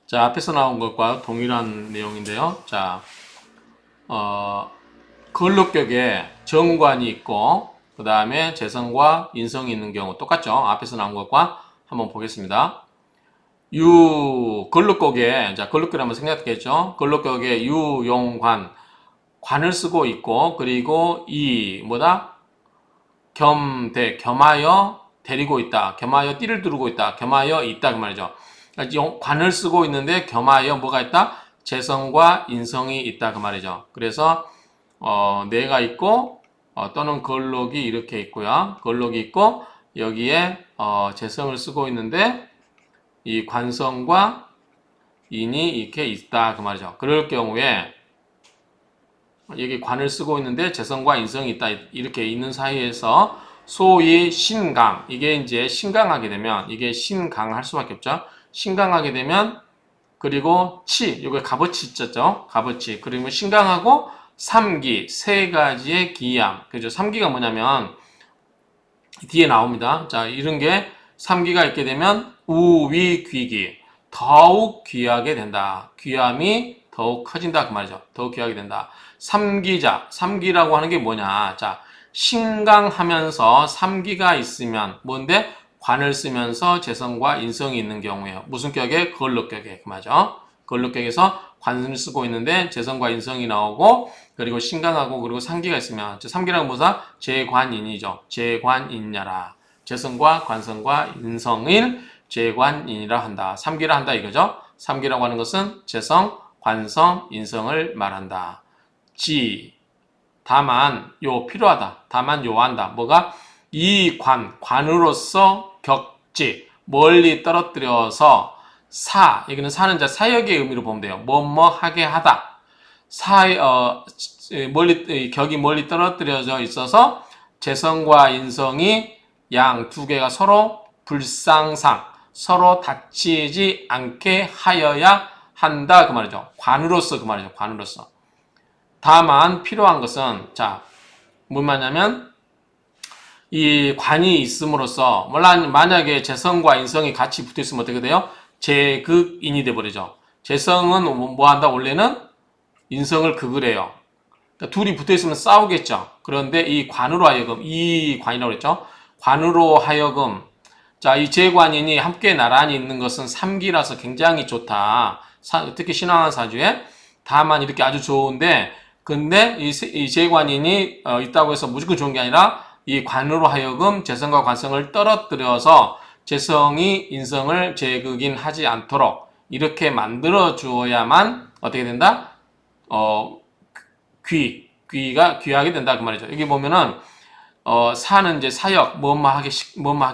자, 앞에서 나온 것과 동일한 내용인데요. 자, 근록격에 정관이 있고, 그 다음에 재성과 인성이 있는 경우 똑같죠? 앞에서 나온 것과 한번 보겠습니다. 근록격에, 자, 근록격을 한번 생각했겠죠? 근록격에 유용관, 관을 쓰고 있고, 그리고 겸하여 데리고 있다. 겸하여 띠를 두르고 있다. 겸하여 있다. 그 말이죠. 관을 쓰고 있는데 겸하여 뭐가 있다? 재성과 인성이 있다. 그 말이죠. 그래서 뇌가 있고 또는 걸록이 이렇게 있고요. 걸록이 있고 여기에 재성을 쓰고 있는데 이 관성과 인이 이렇게 있다. 그 말이죠. 그럴 경우에 여기 관을 쓰고 있는데 재성과 인성이 있다. 이렇게 있는 사이에서 소위 신강, 이게 이제 신강하게 되면 이게 신강할 수밖에 없죠. 신강하게 되면 그리고 이게 값어치 있죠. 값어치. 그리고 신강하고 삼기, 세 가지의 기양. 그죠? 삼기가 뭐냐면 뒤에 나옵니다. 자, 이런 게 삼기가 있게 되면 우위귀기. 더욱 귀하게 된다. 귀함이 더욱 커진다. 그 말이죠. 더욱 귀하게 된다. 삼기자. 삼기라고 하는 게 뭐냐. 자, 신강하면서 삼기가 있으면 뭔데? 관을 쓰면서 재성과 인성이 있는 경우에요. 무슨 격에? 걸록격에. 그 말이죠. 걸록격에서 관을 쓰고 있는데 재성과 인성이 나오고 그리고 신강하고 그리고 삼기가 있으면 삼기라는 뭐사? 재관인이죠. 재관인야라. 재성과 관성과 인성을 재관인이라 한다. 삼기라 한다 이거죠. 삼기라고 하는 것은 재성, 관성, 인성을 말한다. 다만 필요하다. 다만 요한다. 뭐가? 이 관으로서 멀리 떨어뜨려서 여기는 사는 자 사역의 의미로 보면 돼요. 뭐뭐 하게 하다. 격이 멀리 떨어뜨려져 있어서 재성과 인성이 양 두 개가 서로 불상상, 서로 다치지 않게 하여야 한다. 그 말이죠. 관으로서 그 말이죠. 관으로서. 다만 필요한 것은, 자, 뭔 말이냐면, 이 관이 있음으로써, 만약에 재성과 인성이 같이 붙어 있으면 어떻게 돼요? 재극인이 돼버리죠. 재성은 뭐 한다? 원래는 인성을 극을 해요. 그러니까 둘이 붙어 있으면 싸우겠죠. 그런데 이 관으로 하여금, 이 관이라고 그랬죠. 관으로 하여금, 자, 이 재관인이 함께 나란히 있는 것은 삼기라서 굉장히 좋다. 특히 신앙한 사주에. 다만 이렇게 아주 좋은데, 근데 이 재관인이 있다고 해서 무조건 좋은 게 아니라 이 관으로 하여금 재성과 관성을 떨어뜨려서 재성이 인성을 재극인하지 않도록 이렇게 만들어 주어야만 어떻게 된다? 귀가 귀하게 된다 그 말이죠. 여기 보면은 사는 이제 사역 뭐뭐 하게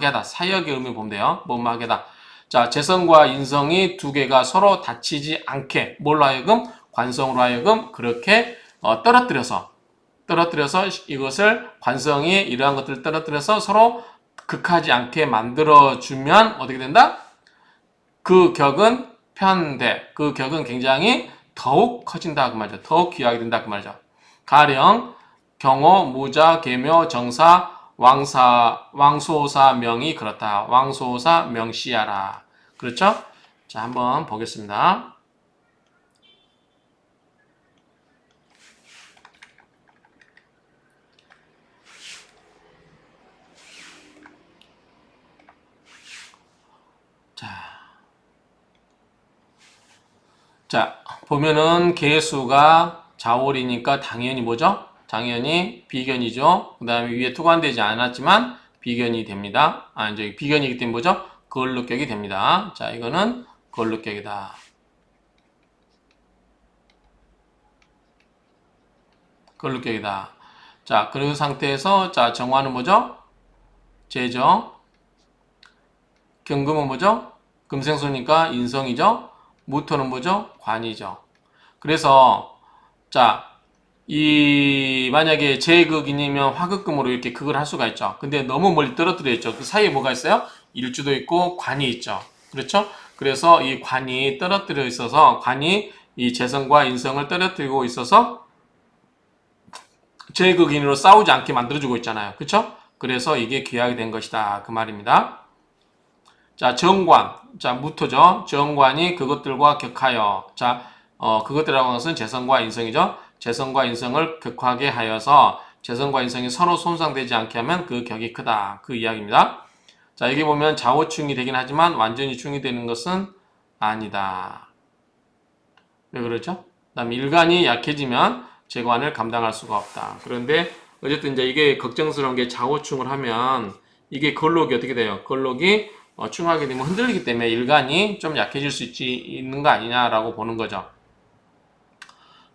하다 사역의 의미 보면 돼요. 뭐뭐 하게 하다. 자, 재성과 인성이 두 개가 서로 다치지 않게 뭘로 하여금 관성으로 하여금 그렇게 떨어뜨려서 이것을 관성이 이러한 것들을 떨어뜨려서 서로 극하지 않게 만들어주면 어떻게 된다? 그 격은 편대. 그 격은 굉장히 더욱 커진다 그 말이죠. 더욱 귀하게 된다 그 말이죠. 가령 경호, 무자, 계묘, 정사, 왕소사 명이 그렇다. 왕소사 명시하라. 그렇죠? 자, 한번 보겠습니다. 자, 보면은 개수가 자월이니까 당연히 뭐죠? 당연히 비견이죠. 그 다음에 위에 투관되지 않았지만 비견이 됩니다. 이제 비견이기 때문에 뭐죠? 거울룩격이 됩니다. 자, 이거는 거울룩격이다. 거울룩격이다. 자, 그런 상태에서 자, 정화는 뭐죠? 재정. 경금은 뭐죠? 금생소니까 인성이죠. 무토는 뭐죠? 관이죠. 그래서 자, 만약에 재극인이면 화극금으로 이렇게 극을 할 수가 있죠. 근데 너무 멀리 떨어뜨려 있죠. 그 사이에 뭐가 있어요? 일주도 있고 관이 있죠. 그렇죠? 그래서 이 관이 떨어뜨려 있어서 관이 이 재성과 인성을 떨어뜨리고 있어서 재극인으로 싸우지 않게 만들어주고 있잖아요. 그렇죠? 그래서 이게 귀하게 된 것이다. 그 말입니다. 자, 정관. 자, 무토죠. 정관이 그것들과 격하여. 자, 그것들이라고 하는 것은 재성과 인성이죠. 재성과 인성을 격하게 하여서 재성과 인성이 서로 손상되지 않게 하면 그 격이 크다. 그 이야기입니다. 자, 여기 보면 좌우충이 되긴 하지만 완전히 충이 되는 것은 아니다. 왜 그러죠? 그다음에 일간이 약해지면 재관을 감당할 수가 없다. 그런데 어쨌든 이제 이게 걱정스러운 게 좌우충을 하면 이게 걸록이 어떻게 돼요? 걸록이 충하게 되면 흔들리기 때문에 일간이 좀 약해질 수 있는 거 아니냐라고 보는 거죠.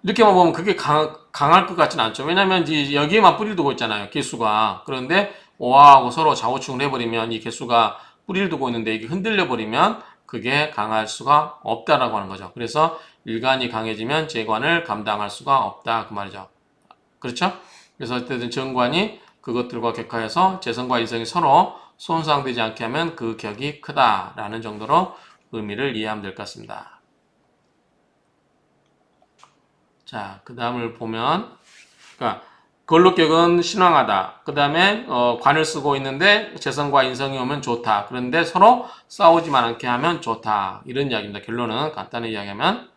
이렇게만 보면 그게 강할 것 같지는 않죠. 왜냐면 이제 여기에만 뿌리를 두고 있잖아요. 개수가. 그런데 오화하고 서로 좌우충을 해버리면 이 개수가 뿌리를 두고 있는데 이게 흔들려 버리면 그게 강할 수가 없다라고 하는 거죠. 그래서 일간이 강해지면 재관을 감당할 수가 없다 그 말이죠. 그렇죠? 그래서 어쨌든 정관이 그것들과 격하여서 재성과 인성이 서로 손상되지 않게 하면 그 격이 크다라는 정도로 의미를 이해하면 될 것 같습니다. 자, 그 다음을 보면, 그러니까 걸록격은 신왕하다. 그 다음에 관을 쓰고 있는데 재성과 인성이 오면 좋다. 그런데 서로 싸우지만 않게 하면 좋다. 이런 이야기입니다. 결론은 간단히 이야기하면,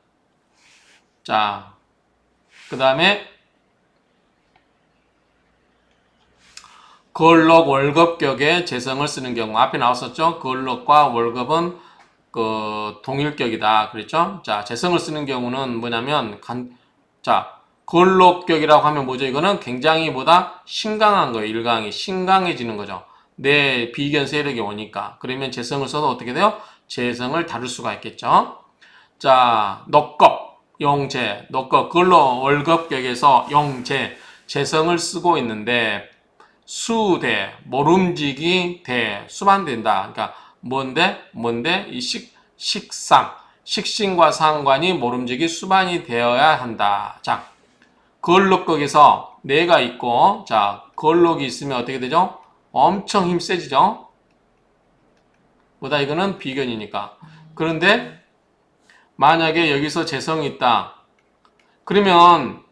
자, 그 다음에 걸록 월급격에 재성을 쓰는 경우 앞에 나왔었죠. 걸록과 월급은 그 동일격이다. 그랬죠. 자, 재성을 쓰는 경우는 뭐냐면 자, 걸록격이라고 하면 뭐죠? 이거는 굉장히 보다 신강한 거예요. 일강이 신강해지는 거죠. 내 비견 세력이 오니까. 그러면 재성을 써도 어떻게 돼요? 재성을 다룰 수가 있겠죠. 자, 녹겁, 용재, 녹겁, 걸록 월급격에서 용재, 재성을 쓰고 있는데 수대, 모름지기 대, 수만 된다. 그러니까 뭔데? 이 식상, 식신과 상관이 모름지기 수반이 되어야 한다. 자, 걸록극에서 내가 있고, 자, 걸록이 있으면 어떻게 되죠? 엄청 힘 세지죠? 보다 이거는 비견이니까. 그런데 만약에 여기서 재성이 있다. 그러면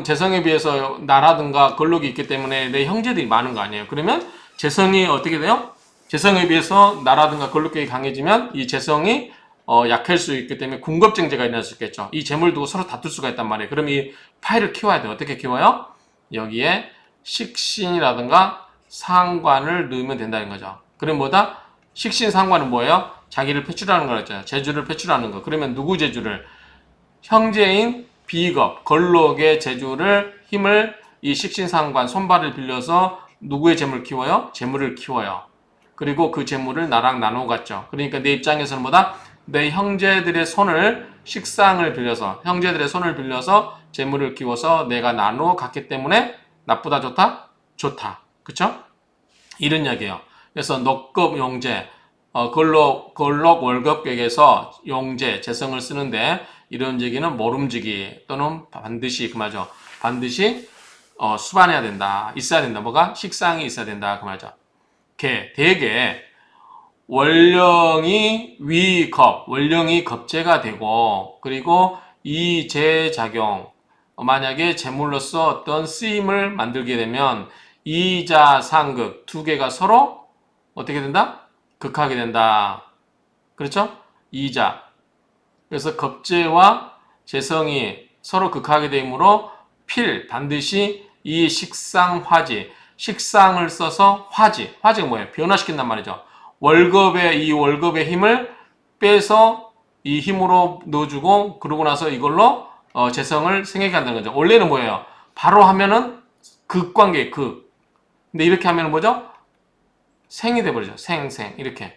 재성에 비해서 나라든가 걸록이 있기 때문에 내 형제들이 많은 거 아니에요. 그러면 재성이 어떻게 돼요? 재성에 비해서 나라든가 걸록격이 강해지면 이 재성이 약할 수 있기 때문에 군겁쟁제가 일어날 수 있겠죠. 이 재물 두고 서로 다툴 수가 있단 말이에요. 그럼 이 파일을 키워야 돼요. 어떻게 키워요? 여기에 식신이라든가 상관을 넣으면 된다는 거죠. 그럼 뭐다? 식신 상관은 뭐예요? 자기를 표출하는 거랬잖아요. 재주를 표출하는 거. 그러면 누구 재주를? 형제인 비겁, 걸록의 재주를 힘을 이 식신상관 손발을 빌려서 누구의 재물을 키워요? 재물을 키워요. 그리고 그 재물을 나랑 나눠 갔죠. 그러니까 내 입장에서는 뭐다? 내 형제들의 손을 식상을 빌려서 형제들의 손을 빌려서 재물을 키워서 내가 나누어 갔기 때문에 나쁘다 좋다? 좋다. 그쵸? 이런 이야기예요. 그래서 녹급 용재 걸록 월급격에서 용재 재성을 쓰는데 이런 얘기는 모름지기 또는 반드시 그 말이죠. 반드시 수반해야 된다. 있어야 된다. 뭐가? 식상이 있어야 된다. 그 말이죠. 대개 원령이 위겁, 원령이 겁재가 되고 그리고 이 재작용 만약에 재물로서 어떤 쓰임을 만들게 되면 이자 상극 두 개가 서로 어떻게 된다? 극하게 된다. 그렇죠? 이자. 그래서 겁재와 재성이 서로 극하게 되므로 반드시 이 식상화지, 식상을 써서 화지가 뭐예요? 변화시킨단 말이죠. 이 월급의 힘을 빼서 이 힘으로 넣어주고 그러고 나서 이걸로 재성을 생기게 한다는 거죠. 원래는 뭐예요? 바로 하면은 극관계 극. 근데 이렇게 하면은 뭐죠? 생이 돼버리죠. 생 이렇게.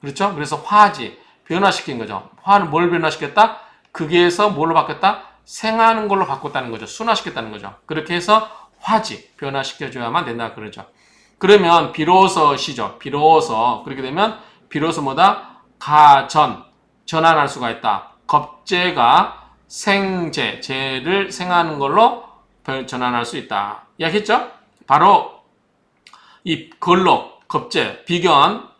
그렇죠? 그래서 화지 변화시킨 거죠. 화는 뭘 변화시켰다? 극에서 뭘로 바꿨다? 생하는 걸로 바꿨다는 거죠. 순화시켰다는 거죠. 그렇게 해서 화지 변화시켜줘야만 된다 그러죠. 그러면 비로소시죠. 비로소 그렇게 되면 비로소 뭐다? 전환할 수가 있다. 겁재가 재를 생하는 걸로 전환할 수 있다. 이야기했죠? 바로 이 걸록, 겁재, 비견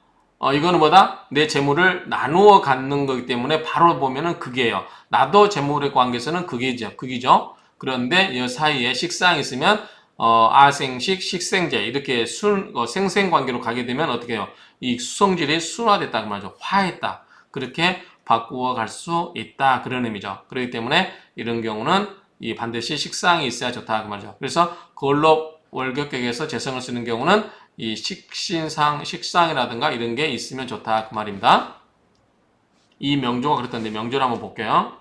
이거는 뭐다? 내 재물을 나누어 갖는 거기 때문에 바로 보면은 극이에요. 나도 재물의 관계에서는 극이죠. 그런데 이 사이에 식상이 있으면 아생식, 식생제 이렇게 생생관계로 가게 되면 어떻게 해요? 이 수성질이 순화됐다 그 말이죠. 화했다. 그렇게 바꾸어 갈 수 있다 그런 의미죠. 그렇기 때문에 이런 경우는 이 반드시 식상이 있어야 좋다 그 말이죠. 그래서 걸로 월격격에서 재성을 쓰는 경우는 이 식상이라든가 이런 게 있으면 좋다 그 말입니다. 이 명조가 그렇던데 명조를 한번 볼게요.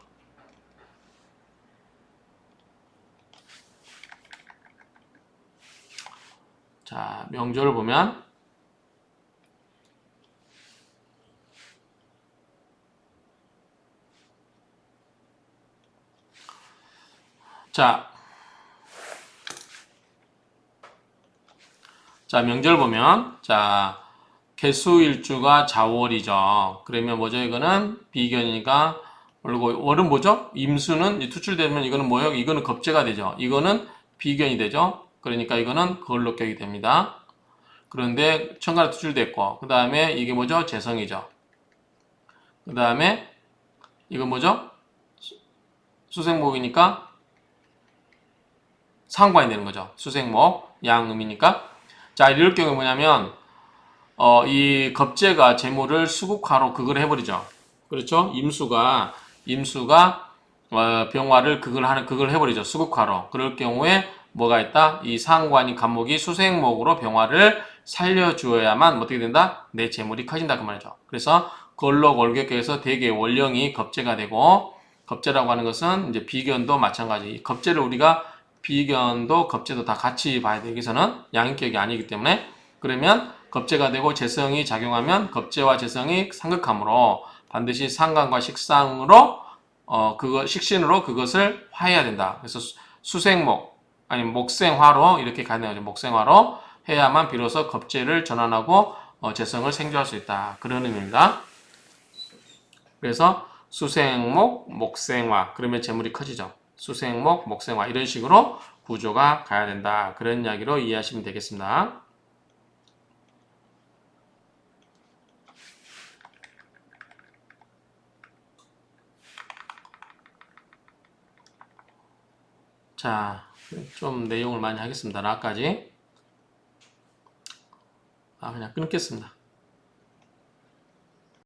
자, 명조를 보면 자, 명절 보면 개수일주가 자월이죠. 그러면 뭐죠? 이거는 비견이니까 그리고 월은 뭐죠? 임수는 투출되면 이거는 뭐예요? 이거는 겁재가 되죠. 이거는 비견이 되죠. 그러니까 이거는 거울록격이 됩니다. 그런데 천간에 투출됐고 그 다음에 이게 뭐죠? 재성이죠. 그 다음에 이건 뭐죠? 수생목이니까 상관이 되는 거죠. 수생목, 양음이니까. 자, 이럴 경우에 뭐냐면 이 겁재가 재물을 수국화로 극을 해버리죠. 그렇죠? 임수가 병화를 극을 해버리죠. 수국화로. 그럴 경우에 뭐가 있다? 이 상관이 간목이 수생목으로 병화를 살려주어야만 어떻게 된다? 내 재물이 커진다 그 말이죠. 그래서 걸록 월격에서 대개 월령이 겁재가 되고 겁재라고 하는 것은 이제 비견도 마찬가지. 겁재를 우리가 비견도 겁재도 다 같이 봐야 돼. 여기서는 양인격이 아니기 때문에 그러면 겁재가 되고 재성이 작용하면 겁재와 재성이 상극함으로 반드시 상관과 식상으로 식신으로 그것을 화해야 된다. 그래서 수생목 아니면 목생화로 이렇게 가능하죠. 목생화로 해야만 비로소 겁재를 전환하고 재성을 생조할 수 있다. 그런 의미입니다. 그래서 수생목, 목생화 그러면 재물이 커지죠. 수생목, 목생화 이런 식으로 구조가 가야 된다. 그런 이야기로 이해하시면 되겠습니다. 자, 좀 내용을 많이 하겠습니다. 나까지. 그냥 끊겠습니다.